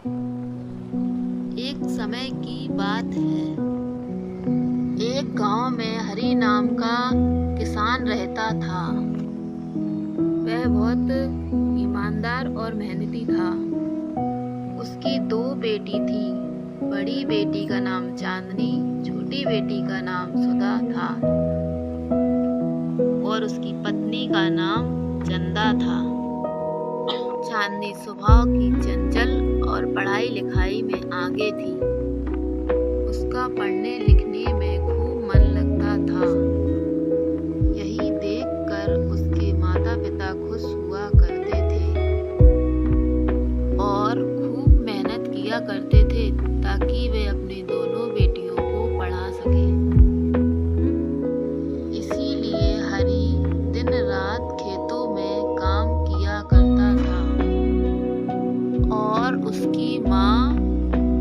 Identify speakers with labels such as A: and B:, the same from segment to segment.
A: एक समय की बात है। एक गांव में हरी नाम का किसान रहता था। वह बहुत ईमानदार और मेहनती था। उसकी 2 बेटी थी। बड़ी बेटी का नाम चांदनी, छोटी बेटी का नाम सुधा था और उसकी पत्नी का नाम चंदा था। चांदनी स्वभाव की चंचल और पढ़ाई लिखाई में आगे थी। उसका पढ़ने लिखने में खूब मन लगता था। यही देखकर उसके माता पिता खुश हुआ करते थे और खूब मेहनत किया करते थे ताकि वे अपनी दोनों बेटियों को पढ़ा सके। इसीलिए हरी दिन रात खेतों में काम किया करता था और उसकी माँ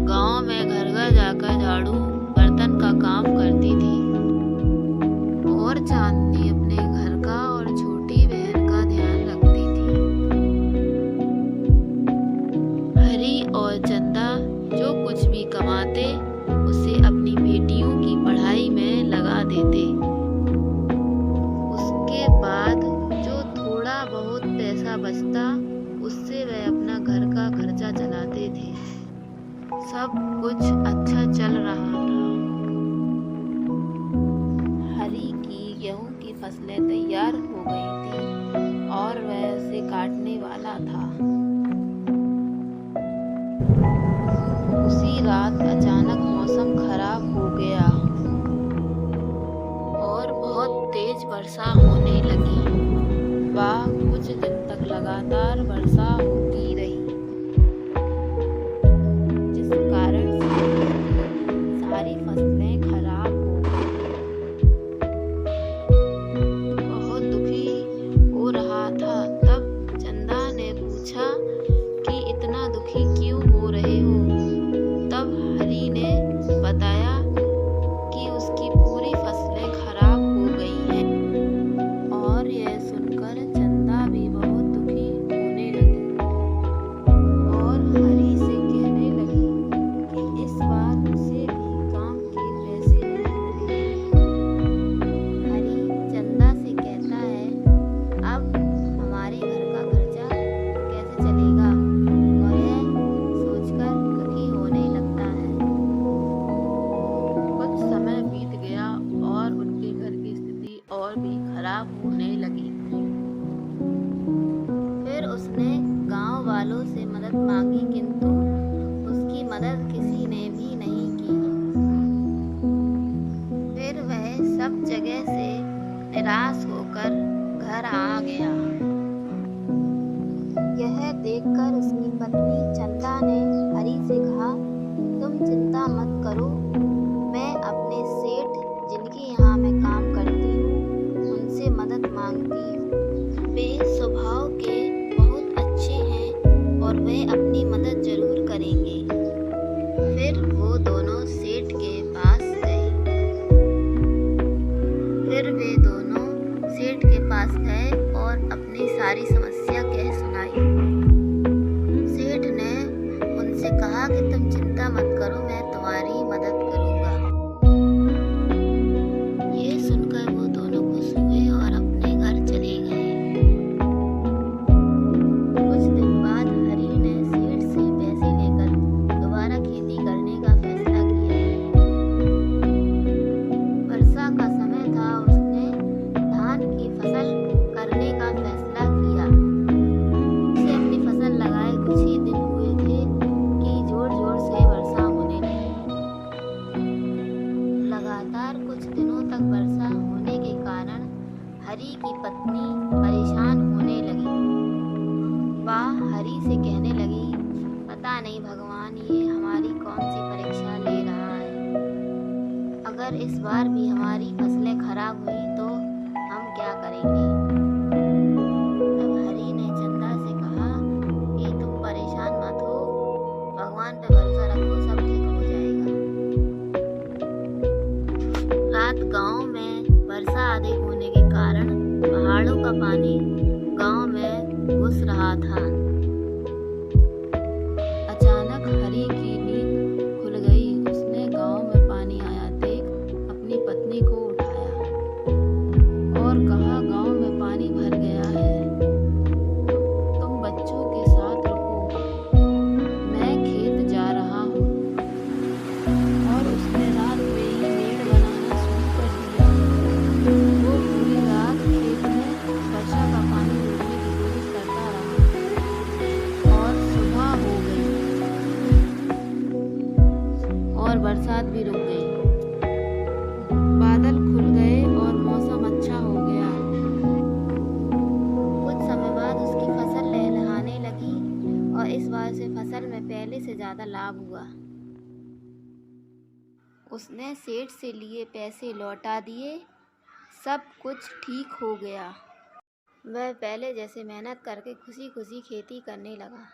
A: गांव में घर घर जाकर झाड़ू बर्तन का काम करती थी और चांदनी अपने घर का और छोटी बहन का ध्यान रखती थी। हरी और चंदा जो कुछ भी कमाते उसे अपनी बेटियों की पढ़ाई में लगा देते। उसके बाद जो थोड़ा बहुत पैसा बचता उससे वह अपना घर का खर्चा चलाते थे। सब कुछ अच्छा चल रहा था। हरी की गेहूं की फसलें तैयार हो गई थी और वह उसे काटने वाला था। उसी रात अचानक मौसम खराब हो गया और बहुत तेज वर्षा होने लगी। वह कुछ दिन तक लगातार वर्षा होती रही, जिस कारण सारी फसलें खराब हो गई। बहुत दुखी हो रहा था। तब चंदा ने पूछा कि इतना दुखी क्यों हो रहे हो? तब हरी ने बताया कि उसकी पूरी फसलें खराब हो गई हैं और यह सुनकर चंदा भी बहुत दुखी होने लगी और हरी से कहने लगी कि इस बार उसे भी काम के पैसे नहीं मिलेंगे। हरी चंदा से कहता है, अब हमारे घर का खर्चा कैसे चलेगा? और यह सोचकर दुखी होने लगता है। कुछ समय बीत गया और उनके घर की स्थिति और भी खराब होने लगी। फिर उसने गांव वालों से मदद मांगी किंतु उसकी मदद किसी ने भी नहीं की। फिर वह सब जगह से निराश होकर घर आ गया। यह देखकर उसकी पत्नी चंदा ने हरी से कहा, तुम चिंता मत करो, मैं अपने सेठ जिनके यहाँ मैं काम करती हूँ उनसे मदद मांगती हूँ। वे स्वभाव के बहुत अच्छे हैं और वे अपनी मदद जरूर करेंगे। फिर वो दोनों सेठ के पास गए। फिर वे दोनों सेठ के पास गए और अपनी सारी समस्या कह सुनाई। सेठ ने उनसे कहा कि तुम चिंता मत करो, मैं तुम्हारी मदद करूंगा। ये सुनकर वो दोनों खुश हुए और अपने घर चले गए। कुछ दिन बाद हरी ने सेठ से पैसे लेकर दोबारा खेती करने का फैसला किया। वर्षा का समय था। उसने धान की फसल करने का फैसला किया। उसे अपनी फसल लगाए कुछ ही दिन हुए थे कि जोर जोर से वर्षा होने लगी। लगातार कुछ दिनों तक वर्षा होने के कारण हरी की पत्नी परेशान होने लगी। वह हरी से कहने लगी, पता नहीं भगवान ये हमारी कौन सी परीक्षा ले रहा है। अगर इस बार भी हमारी फसलें खराब हुई तो हम क्या करेंगे? तब हरी ने चंदा से कहा कि तुम परेशान मत हो, भगवान पे भरोसा रखो, सब ठीक हो जाएगा। रात गांव में वर्षा अधिक होने के कारण पहाड़ों का पानी गांव में घुस रहा था। अचानक और उसे फसल में पहले से ज़्यादा लाभ हुआ। उसने सेठ से लिए पैसे लौटा दिए, सब कुछ ठीक हो गया। वह पहले जैसे मेहनत करके खुशी खुशी खेती करने लगा।